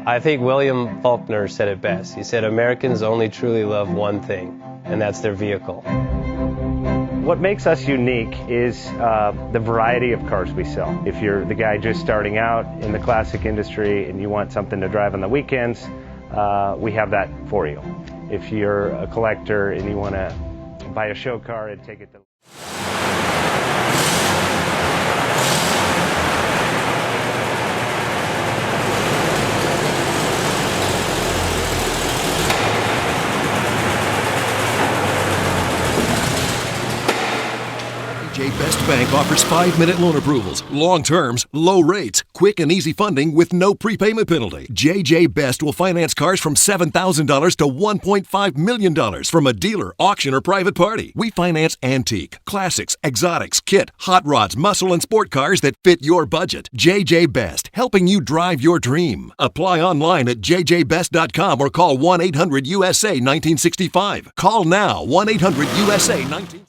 I think William Faulkner said it best. He said, Americans only truly love one thing, and that's their vehicle. What makes us unique is the variety of cars we sell. If you're the guy just starting out in the classic industry and you want something to drive on the weekends, we have that for you. If you're a collector and you want to buy a show car and take it to... JJ Best Bank offers 5-minute loan approvals, long terms, low rates, quick and easy funding with no prepayment penalty. JJ Best will finance cars from $7,000 to $1.5 million from a dealer, auction, or private party. We finance antique, classics, exotics, kit, hot rods, muscle, and sport cars that fit your budget. JJ Best, helping you drive your dream. Apply online at jjbest.com or call 1-800-USA-1965. Call now, 1-800-USA-1965.